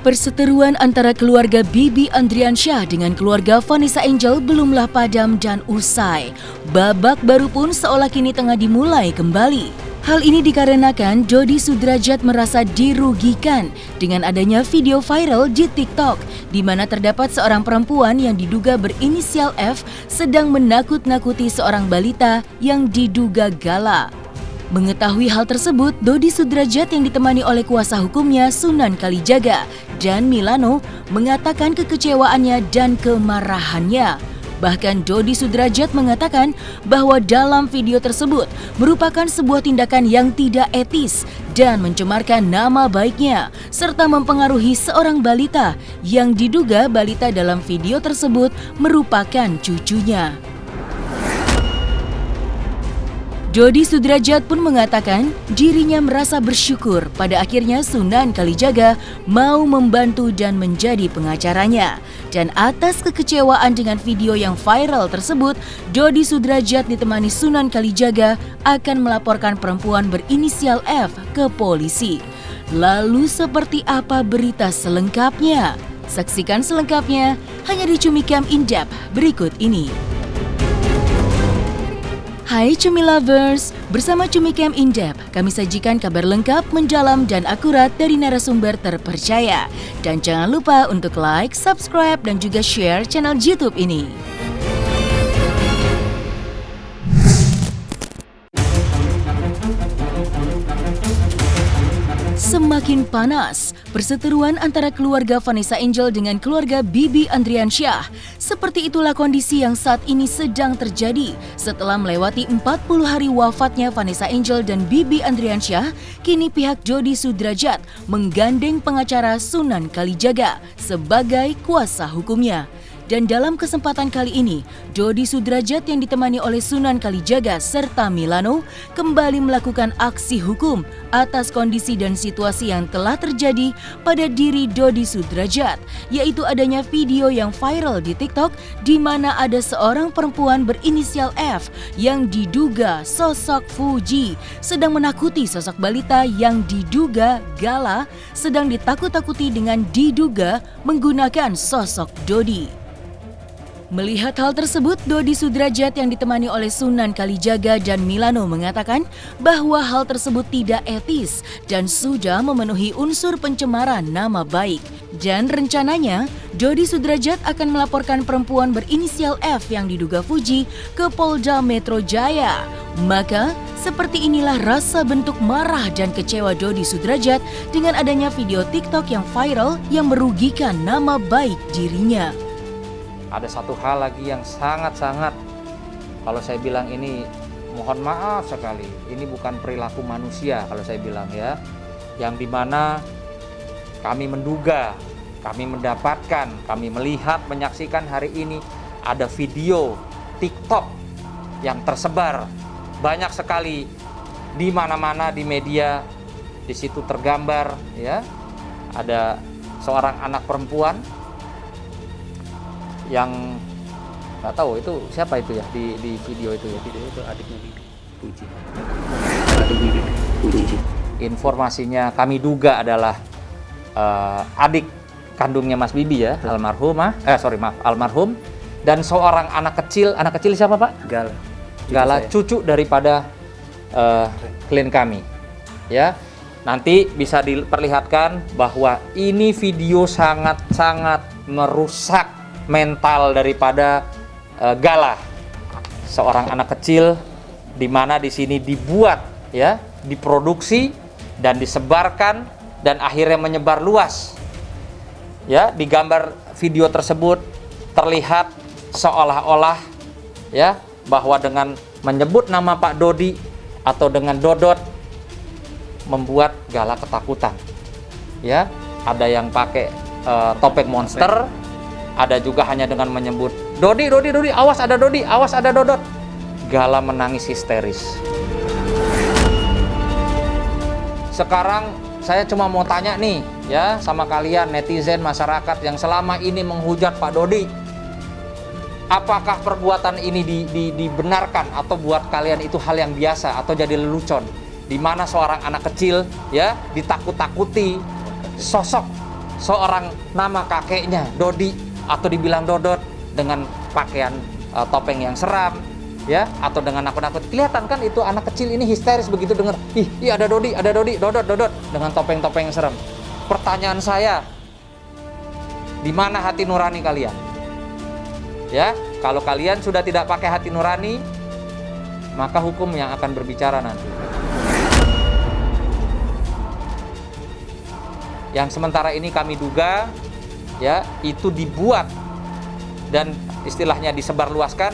Perseteruan antara keluarga Bibi Andriansyah dengan keluarga Vanessa Angel belumlah padam dan usai. Babak baru pun seolah kini tengah dimulai kembali. Hal ini dikarenakan Dodi Sudrajat merasa dirugikan dengan adanya video viral di TikTok di mana terdapat seorang perempuan yang diduga berinisial F sedang menakut-nakuti seorang balita yang diduga Gala. Mengetahui hal tersebut, Dodi Sudrajat yang ditemani oleh kuasa hukumnya Sunan Kalijaga dan Milano mengatakan kekecewaannya dan kemarahannya. Bahkan Dodi Sudrajat mengatakan bahwa dalam video tersebut merupakan sebuah tindakan yang tidak etis dan mencemarkan nama baiknya serta mempengaruhi seorang balita yang diduga balita dalam video tersebut merupakan cucunya. Dodi Sudrajat pun mengatakan dirinya merasa bersyukur pada akhirnya Sunan Kalijaga mau membantu dan menjadi pengacaranya. Dan atas kekecewaan dengan video yang viral tersebut, Dodi Sudrajat ditemani Sunan Kalijaga akan melaporkan perempuan berinisial F ke polisi. Lalu seperti apa berita selengkapnya? Saksikan selengkapnya hanya di Cumikam In-Depth berikut ini. Hai Cumi Lovers, bersama Cumikam In-Depth, kami sajikan kabar lengkap, mendalam, dan akurat dari narasumber terpercaya. Dan jangan lupa untuk like, subscribe, dan juga share channel YouTube ini. Semakin panas, perseteruan antara keluarga Vanessa Angel dengan keluarga Bibi Andriansyah. Seperti itulah kondisi yang saat ini sedang terjadi. Setelah melewati 40 hari wafatnya Vanessa Angel dan Bibi Andriansyah, kini pihak Dodi Sudrajat menggandeng pengacara Sunan Kalijaga sebagai kuasa hukumnya. Dan dalam kesempatan kali ini, Dodi Sudrajat yang ditemani oleh Sunan Kalijaga serta Milano kembali melakukan aksi hukum atas kondisi dan situasi yang telah terjadi pada diri Dodi Sudrajat, yaitu adanya video yang viral di TikTok di mana ada seorang perempuan berinisial F yang diduga sosok Fuji sedang menakuti sosok balita yang diduga Gala sedang ditakut-takuti dengan diduga menggunakan sosok Dodi. Melihat hal tersebut, Dodi Sudrajat yang ditemani oleh Sunan Kalijaga dan Milano mengatakan bahwa hal tersebut tidak etis dan sudah memenuhi unsur pencemaran nama baik. Dan rencananya, Dodi Sudrajat akan melaporkan perempuan berinisial F yang diduga Fuji ke Polda Metro Jaya. Maka, seperti inilah rasa bentuk marah dan kecewa Dodi Sudrajat dengan adanya video TikTok yang viral yang merugikan nama baik dirinya. Ada satu hal lagi yang sangat-sangat, kalau saya bilang ini mohon maaf sekali, ini bukan perilaku manusia kalau saya bilang ya, yang dimana kami menduga, kami mendapatkan, kami melihat, menyaksikan hari ini ada video TikTok yang tersebar banyak sekali di mana-mana di media. Di situ tergambar ya, ada seorang anak perempuan yang nggak tahu itu siapa itu ya di video itu ya. Video itu adiknya Bibi Puji. Adik Bibi Puji. Informasinya kami duga adalah adik kandungnya Mas Bibi ya, almarhum dan seorang anak kecil siapa Pak? Gala, cucu daripada klien kami ya. Nanti bisa diperlihatkan bahwa ini video sangat-sangat merusak mental daripada Gala, seorang anak kecil, di mana di sini dibuat ya, diproduksi dan disebarkan dan akhirnya menyebar luas. Ya, di gambar video tersebut terlihat seolah-olah ya bahwa dengan menyebut nama Pak Dodi atau dengan Dodot membuat Gala ketakutan. Ya, ada yang pakai topeng monster. Ada juga hanya dengan menyebut Dodi, awas ada Dodi, awas ada Dodot. Gala menangis histeris. Sekarang saya cuma mau tanya nih ya sama kalian netizen masyarakat yang selama ini menghujat Pak Dodi. Apakah perbuatan ini dibenarkan atau buat kalian itu hal yang biasa atau jadi lelucon? Di mana seorang anak kecil ya ditakut-takuti sosok seorang nama kakeknya Dodi atau dibilang Dodot dengan pakaian topeng yang seram, ya, atau dengan nakut-nakut. Kelihatan kan itu anak kecil ini histeris begitu dengar, ih ada Dodi, Dodot dengan topeng-topeng yang seram. Pertanyaan saya, di mana hati nurani kalian? Ya, kalau kalian sudah tidak pakai hati nurani, maka hukum yang akan berbicara nanti. Yang sementara ini kami duga, ya, itu dibuat dan istilahnya disebarluaskan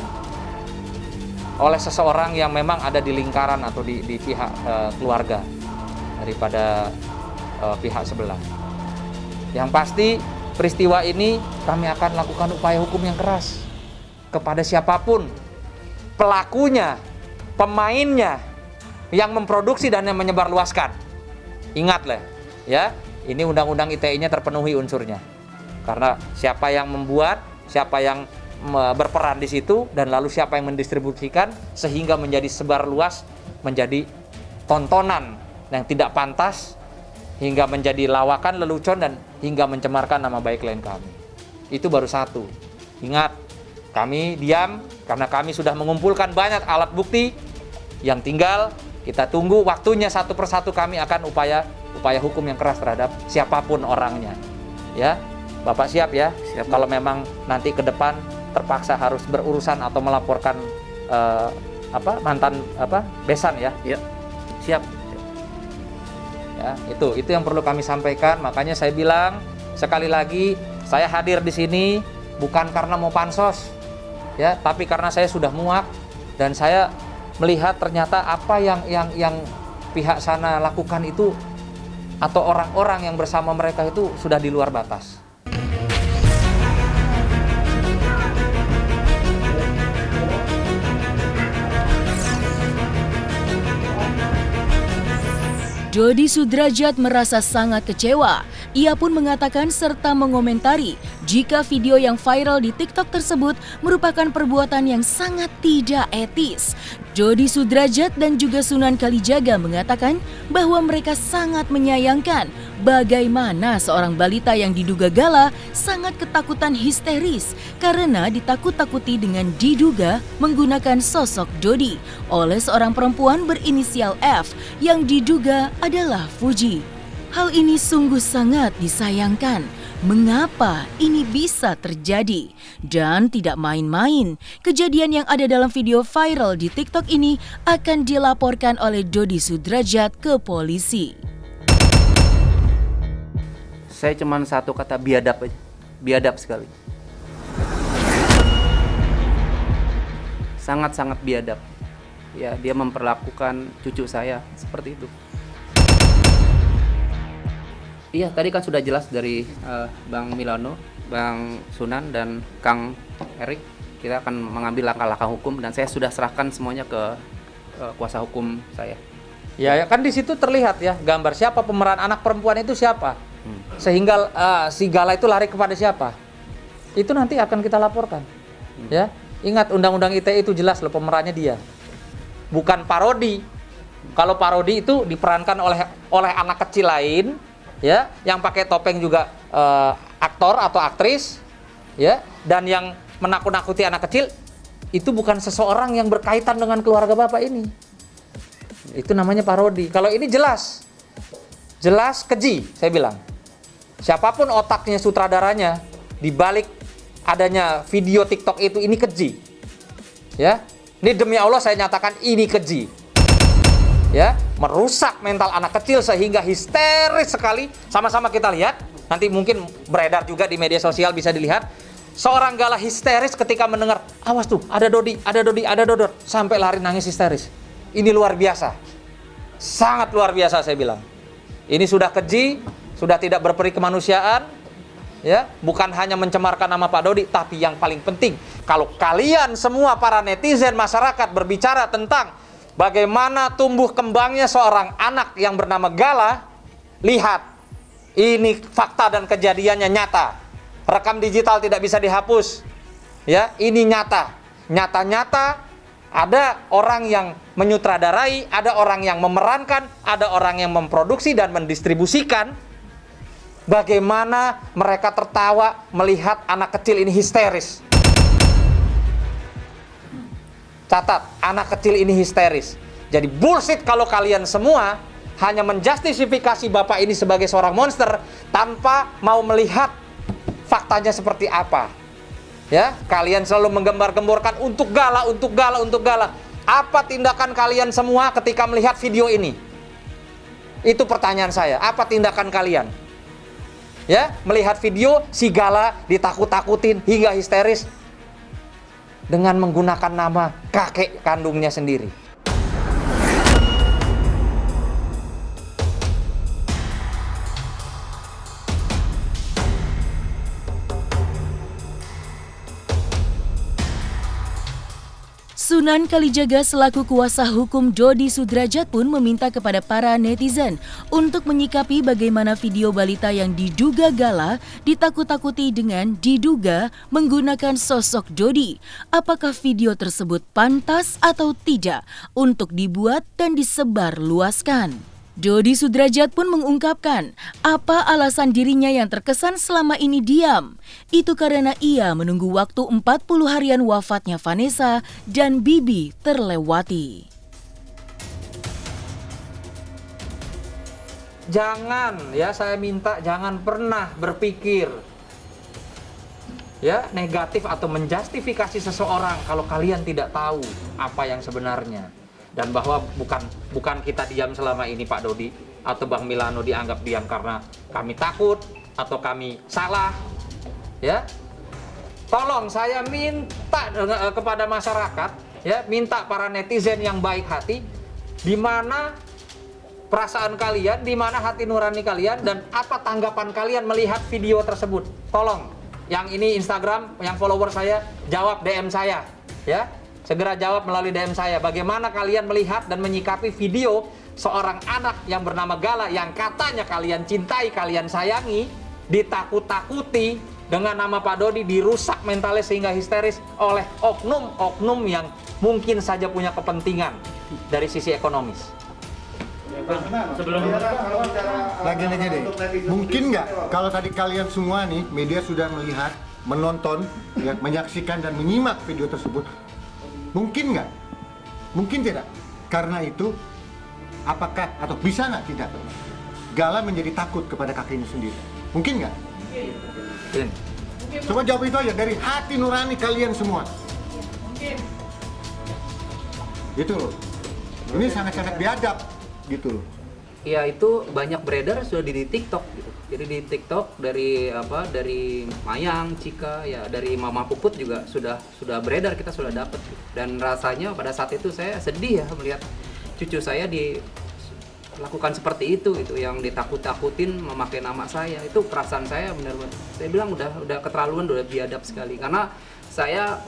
oleh seseorang yang memang ada di lingkaran atau di pihak keluarga daripada pihak sebelah. Yang pasti peristiwa ini kami akan lakukan upaya hukum yang keras kepada siapapun pelakunya, pemainnya yang memproduksi dan yang menyebarluaskan. Ingatlah, ya, ini undang-undang ITE-nya terpenuhi unsurnya. Karena siapa yang membuat, siapa yang berperan di situ, dan lalu siapa yang mendistribusikan sehingga menjadi sebar luas, menjadi tontonan yang tidak pantas, hingga menjadi lawakan, lelucon, dan hingga mencemarkan nama baik klien kami. Itu baru satu. Ingat, kami diam karena kami sudah mengumpulkan banyak alat bukti. Yang tinggal kita tunggu waktunya, satu persatu kami akan upaya hukum yang keras terhadap siapapun orangnya. Ya, Bapak siap ya? Siap. Kalau memang nanti ke depan terpaksa harus berurusan atau melaporkan mantan besan ya? Ya. Siap. Ya, itu yang perlu kami sampaikan. Makanya saya bilang sekali lagi, saya hadir di sini bukan karena mau pansos, ya, tapi karena saya sudah muak dan saya melihat ternyata apa yang pihak sana lakukan itu atau orang-orang yang bersama mereka itu sudah di luar batas. Dodi Sudrajat merasa sangat kecewa. Ia pun mengatakan serta mengomentari jika video yang viral di TikTok tersebut merupakan perbuatan yang sangat tidak etis. Dodi Sudrajat dan juga Sunan Kalijaga mengatakan bahwa mereka sangat menyayangkan bagaimana seorang balita yang diduga gala sangat ketakutan histeris karena ditakut-takuti dengan diduga menggunakan sosok Dodi oleh seorang perempuan berinisial F yang diduga adalah Fuji. Hal ini sungguh sangat disayangkan. Mengapa ini bisa terjadi? Dan tidak main-main, kejadian yang ada dalam video viral di TikTok ini akan dilaporkan oleh Dodi Sudrajat ke polisi. Saya cuma satu kata, biadab aja. Biadab sekali. Sangat-sangat biadab. Ya, dia memperlakukan cucu saya seperti itu. Iya, tadi kan sudah jelas dari Bang Milano, Bang Sunan, dan Kang Erik. Kita akan mengambil langkah-langkah hukum dan saya sudah serahkan semuanya ke kuasa hukum saya. Ya kan di situ terlihat ya gambar siapa pemeran anak perempuan itu siapa. Sehingga si gala itu lari kepada siapa. Itu nanti akan kita laporkan. Ya, ingat undang-undang ITE itu jelas loh, pemerannya dia. Bukan parodi. Kalau parodi itu diperankan oleh anak kecil lain, ya, yang pakai topeng juga aktor atau aktris, ya, dan yang menakut-nakuti anak kecil itu bukan seseorang yang berkaitan dengan keluarga Bapak ini. Itu namanya parodi. Kalau ini jelas keji, saya bilang. Siapapun otaknya, sutradaranya, di balik adanya video TikTok itu, ini keji. Ya, ini demi Allah saya nyatakan ini keji. Ya, merusak mental anak kecil sehingga histeris sekali. Sama-sama kita lihat, nanti mungkin beredar juga di media sosial, bisa dilihat. Seorang gala histeris ketika mendengar, awas tuh, ada Dodi, ada Dodot, sampai lari nangis histeris. Ini luar biasa. Sangat luar biasa saya bilang. Ini sudah keji, sudah tidak berperi kemanusiaan, ya, bukan hanya mencemarkan nama Pak Dodi, tapi yang paling penting, kalau kalian semua para netizen masyarakat berbicara tentang bagaimana tumbuh kembangnya seorang anak yang bernama Gala, lihat, ini fakta dan kejadiannya nyata. Rekam digital tidak bisa dihapus. Ya, ini nyata. Nyata-nyata ada orang yang menyutradarai, ada orang yang memerankan, ada orang yang memproduksi dan mendistribusikan Bagaimana mereka tertawa melihat anak kecil ini histeris. Catat, anak kecil ini histeris. Jadi bullshit kalau kalian semua hanya menjustifikasi bapak ini sebagai seorang monster tanpa mau melihat faktanya seperti apa. Ya, kalian selalu menggembar-gemborkan untuk gala, untuk gala, untuk gala. Apa tindakan kalian semua ketika melihat video ini? Itu pertanyaan saya. Apa tindakan kalian? Ya, melihat video si Gala ditakut-takutin hingga histeris dengan menggunakan nama kakek kandungnya sendiri. Sunan Kalijaga selaku kuasa hukum Dodi Sudrajat pun meminta kepada para netizen untuk menyikapi bagaimana video balita yang diduga Gala ditakut-takuti dengan diduga menggunakan sosok Dodi. Apakah video tersebut pantas atau tidak untuk dibuat dan disebar luaskan? Dodi Sudrajat pun mengungkapkan apa alasan dirinya yang terkesan selama ini diam. Itu karena ia menunggu waktu 40 harian wafatnya Vanessa dan Bibi terlewati. Jangan, ya saya minta jangan pernah berpikir ya negatif atau menjustifikasi seseorang kalau kalian tidak tahu apa yang sebenarnya. Dan bahwa bukan kita diam selama ini Pak Dodi atau Bang Milano dianggap diam karena kami takut atau kami salah. Ya, tolong saya minta kepada masyarakat, ya minta para netizen yang baik hati, di mana perasaan kalian, di mana hati nurani kalian, dan apa tanggapan kalian melihat video tersebut. Tolong, yang ini Instagram, yang follower saya, jawab DM saya, ya. Segera jawab melalui DM saya. Bagaimana kalian melihat dan menyikapi video seorang anak yang bernama Gala yang katanya kalian cintai, kalian sayangi, ditakut-takuti dengan nama Pak Dodi, dirusak mentalnya sehingga histeris oleh oknum-oknum yang mungkin saja punya kepentingan dari sisi ekonomis. Lagi deh, mungkin nggak kalau tadi kalian semua nih media sudah melihat, menonton, ya, menyaksikan dan menyimak video tersebut, mungkin nggak? Mungkin tidak. Karena itu, apakah atau bisa nggak tidak Gala menjadi takut kepada kakeknya sendiri? Mungkin nggak? Mungkin. Coba jawab itu aja dari hati nurani kalian semua. Mungkin. Gitu loh. Ini sangat-sangat biadab gitu loh. Ya itu banyak beredar sudah di TikTok gitu. Jadi di TikTok dari Mayang, Cika, ya dari Mama Puput juga sudah beredar, kita sudah dapat. Gitu. Dan rasanya pada saat itu saya sedih ya melihat cucu saya dilakukan seperti itu yang ditakut-takutin memakai nama saya. Itu perasaan saya benar-benar. Saya bilang udah keterlaluan, udah biadab sekali. Karena saya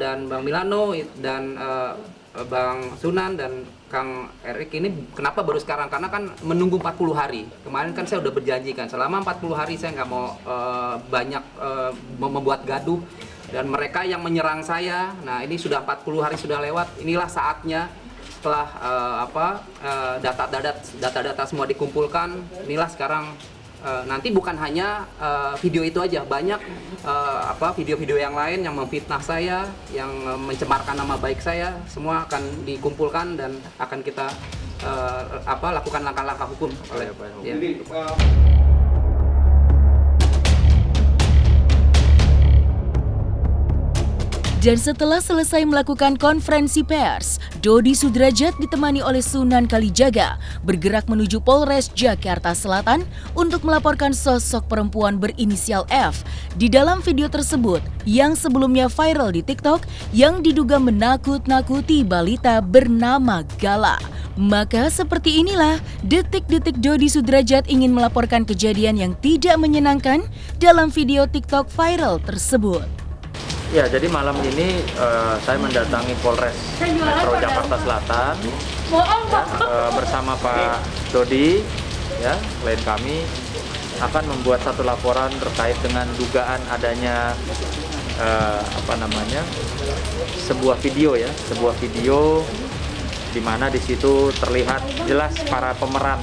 dan Bang Milano dan Bang Sunan dan Kang Erik ini kenapa baru sekarang? Karena kan menunggu 40 hari. Kemarin kan saya udah berjanji kan selama 40 hari saya nggak mau banyak membuat gaduh. Dan mereka yang menyerang saya, nah ini sudah 40 hari sudah lewat. Inilah saatnya setelah data-data semua dikumpulkan. Inilah sekarang nanti bukan hanya video itu aja, banyak video-video yang lain yang memfitnah saya, yang mencemarkan nama baik saya, semua akan dikumpulkan dan akan kita lakukan langkah-langkah hukum oleh ya. Dan setelah selesai melakukan konferensi pers, Dodi Sudrajat ditemani oleh Sunan Kalijaga bergerak menuju Polres Jakarta Selatan untuk melaporkan sosok perempuan berinisial F di dalam video tersebut yang sebelumnya viral di TikTok yang diduga menakut-nakuti balita bernama Gala. Maka seperti inilah detik-detik Dodi Sudrajat ingin melaporkan kejadian yang tidak menyenangkan dalam video TikTok viral tersebut. Ya, jadi malam ini saya mendatangi Polres Metro Jakarta Selatan bersama Pak Dodi, ya, klien kami akan membuat satu laporan terkait dengan dugaan adanya sebuah video di mana di situ terlihat jelas para pemeran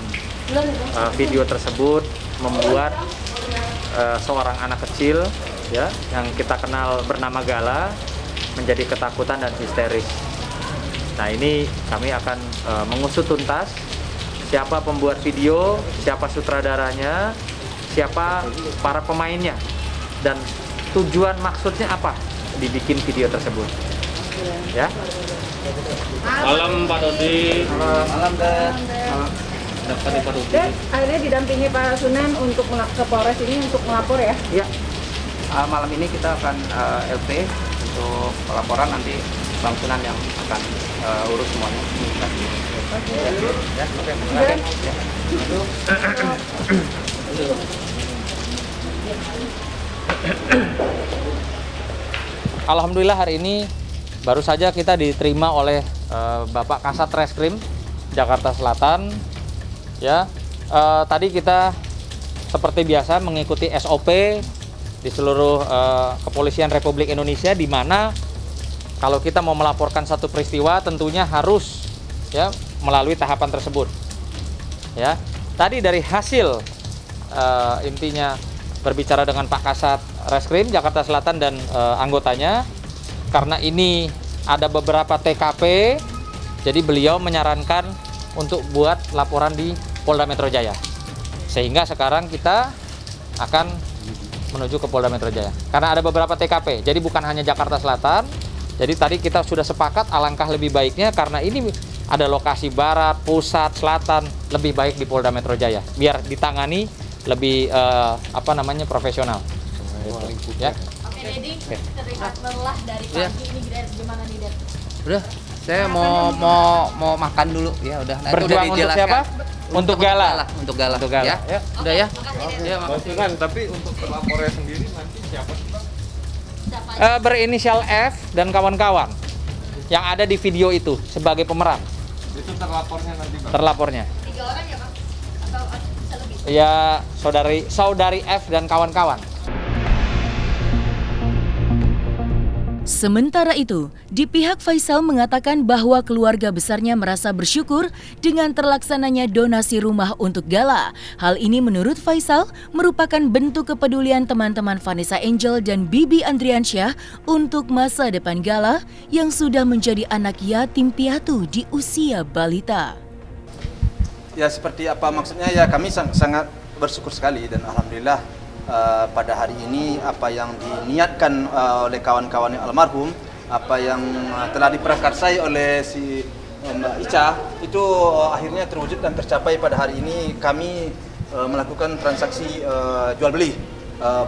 video tersebut membuat seorang anak kecil ya yang kita kenal bernama Gala menjadi ketakutan dan histeris. Nah, ini kami akan mengusut tuntas siapa pembuat video, siapa sutradaranya, siapa para pemainnya, dan tujuan maksudnya apa dibikin video tersebut. Ya. Malam Pak Dodi. Malam dan Akhirnya didampingi Pak Sunan untuk ke Polres ini untuk melapor ya? Iya. Malam ini kita akan LP untuk pelaporan, nanti Bang Sunan yang akan urus semuanya. Ya, oke. Ya. Alhamdulillah hari ini baru saja kita diterima oleh Bapak Kasat Reskrim Jakarta Selatan. Ya, tadi kita seperti biasa mengikuti SOP di seluruh Kepolisian Republik Indonesia, di mana kalau kita mau melaporkan satu peristiwa tentunya harus ya melalui tahapan tersebut. Ya, tadi dari hasil intinya berbicara dengan Pak Kasat Reskrim Jakarta Selatan dan anggotanya, karena ini ada beberapa TKP, jadi beliau menyarankan untuk buat laporan di Polda Metro Jaya. Sehingga sekarang kita akan menuju ke Polda Metro Jaya. Karena ada beberapa TKP, jadi bukan hanya Jakarta Selatan. Jadi tadi kita sudah sepakat alangkah lebih baiknya karena ini ada lokasi barat, pusat, selatan, lebih baik di Polda Metro Jaya biar ditangani lebih profesional. Gitu. Ya. Oke, Dedi, terlihat lelah dari pagi ini gimana nih, Ded? Udah, saya mau makan dulu ya, udah. Nanti Berjuang udah untuk dijelaskan. siapa? Untuk Gala. Untuk Gala. Untuk Gala. Ya. Ya. Udah ya. Makasih, Ya, makasih. Tapi untuk pelapornya sendiri nanti siapa sih, Pak? Berinisial F dan kawan-kawan yang ada di video itu sebagai pemeran. Itu terlapornya nanti, Pak. Terlapornya. 3 orang ya, Pak? Atau bisa lebih? Ya, saudari F dan kawan-kawan. Sementara itu, di pihak Faisal mengatakan bahwa keluarga besarnya merasa bersyukur dengan terlaksananya donasi rumah untuk Gala. Hal ini menurut Faisal merupakan bentuk kepedulian teman-teman Vanessa Angel dan Bibi Andriansyah untuk masa depan Gala yang sudah menjadi anak yatim piatu di usia balita. Ya seperti apa maksudnya, ya kami sangat bersyukur sekali dan alhamdulillah pada hari ini apa yang diniatkan oleh kawan-kawan yang almarhum, apa yang telah diprakarsai oleh si Mbak Ica itu akhirnya terwujud dan tercapai pada hari ini. Kami melakukan transaksi jual beli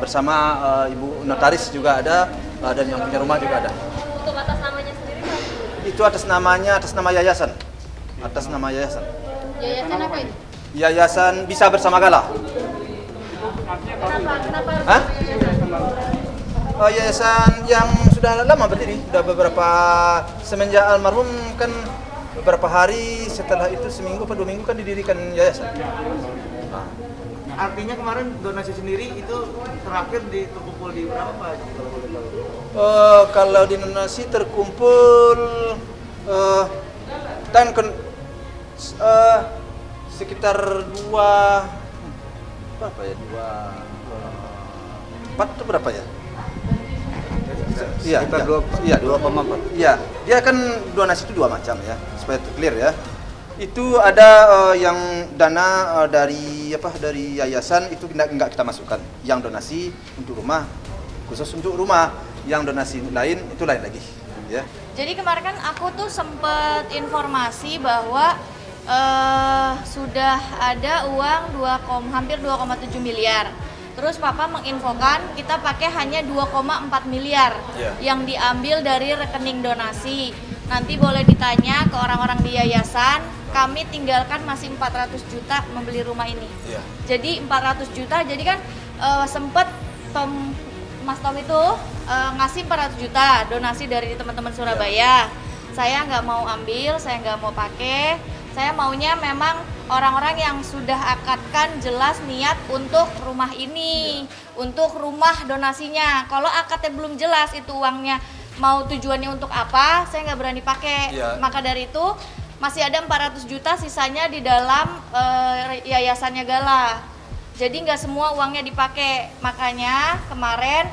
bersama Ibu Notaris juga ada dan yang punya rumah juga ada. Untuk atas namanya sendiri, Pak? Itu atas nama yayasan. Atas nama yayasan. Yayasan apa itu? Yayasan Bisa Bersama Gala. Kenapa Hah? Yayasan yang sudah lama berdiri, sudah beberapa semenjak almarhum kan beberapa hari setelah itu, seminggu atau 2 minggu kan didirikan yayasan. Artinya kemarin donasi sendiri itu terakhir terkumpul di berapa, Pak? Kalau di donasi terkumpul sekitar 4 atau berapa ya? Iya, Sekitar 2,4. Iya, dia kan donasi itu 2 macam ya, supaya clear ya. Itu ada yang dana dari yayasan itu enggak kita masukkan. Yang donasi untuk rumah, khusus untuk rumah. Yang donasi lain itu lain lagi, ya. Jadi kemarin kan aku tuh sempet informasi bahwa sudah ada uang hampir 2,7 miliar. Terus Papa menginfokan kita pakai hanya 2,4 miliar yang diambil dari rekening donasi. Nanti boleh ditanya ke orang-orang di yayasan, kami tinggalkan masih 400 juta membeli rumah ini. Jadi 400 juta, jadi kan sempet Mas Tom itu ngasih 400 juta donasi dari teman-teman Surabaya. Saya nggak mau ambil, saya nggak mau pakai. Saya maunya memang orang-orang yang sudah akadkan jelas niat untuk rumah ini, untuk rumah donasinya. Kalau akadnya belum jelas itu uangnya mau tujuannya untuk apa, saya nggak berani pakai. Maka dari itu masih ada 400 juta sisanya di dalam yayasannya Gala. Jadi nggak semua uangnya dipakai. Makanya kemarin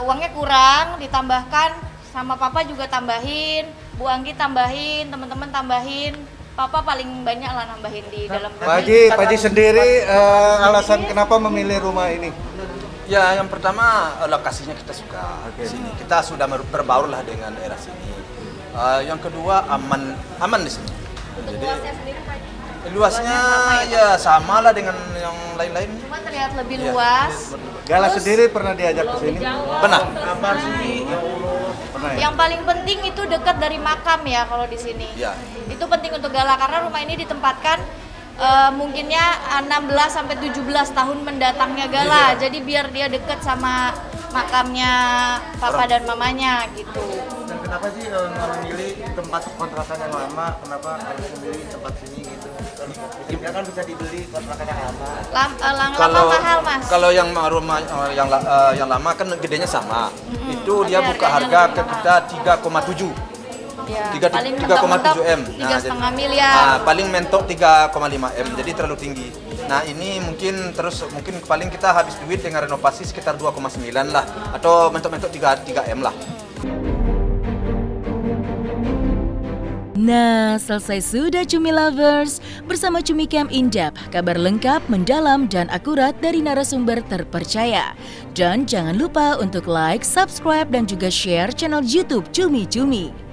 uangnya kurang, ditambahkan sama papa juga tambahin, Bu Anggi tambahin, teman-teman tambahin. Papa paling banyak lah nambahin di dalam. Pak Haji sendiri alasan kenapa memilih rumah ini? Ya, yang pertama lokasinya kita suka di sini. Kita sudah berbaur lah dengan daerah sini. Yang kedua aman di sini. Jadi luasnya ya sama lah dengan yang lain-lain. Cuma terlihat lebih luas. Gala sendiri pernah diajak ke sini? Benar. Yang paling penting itu dekat dari makam ya kalau di sini. Ya. Itu penting untuk Gala karena rumah ini ditempatkan mungkinnya 16 sampai 17 tahun mendatangnya Gala. Jadi biar dia dekat sama makamnya papa dan mamanya gitu. Dan kenapa sih memilih tempat kontrakan yang lama? Kenapa harus memilih tempat sini gitu? Ya kan bisa dibeli kontrakan yang lama. Lama mahal Mas. Kalau yang rumah yang lama kan gedenya sama. Itu dia buka harga ke kita 3,7. Ya, 3,7 M. 3,5 miliar. Nah, paling mentok 3,5 M. Jadi terlalu tinggi. Nah, ini mungkin paling kita habis duit dengan renovasi sekitar 2,9 lah atau mentok-mentok 3 M lah. Nah, selesai sudah Cumi Lovers. Bersama Cumi Camp In-Depth, kabar lengkap, mendalam, dan akurat dari narasumber terpercaya. Dan jangan lupa untuk like, subscribe, dan juga share channel YouTube Cumi Cumi.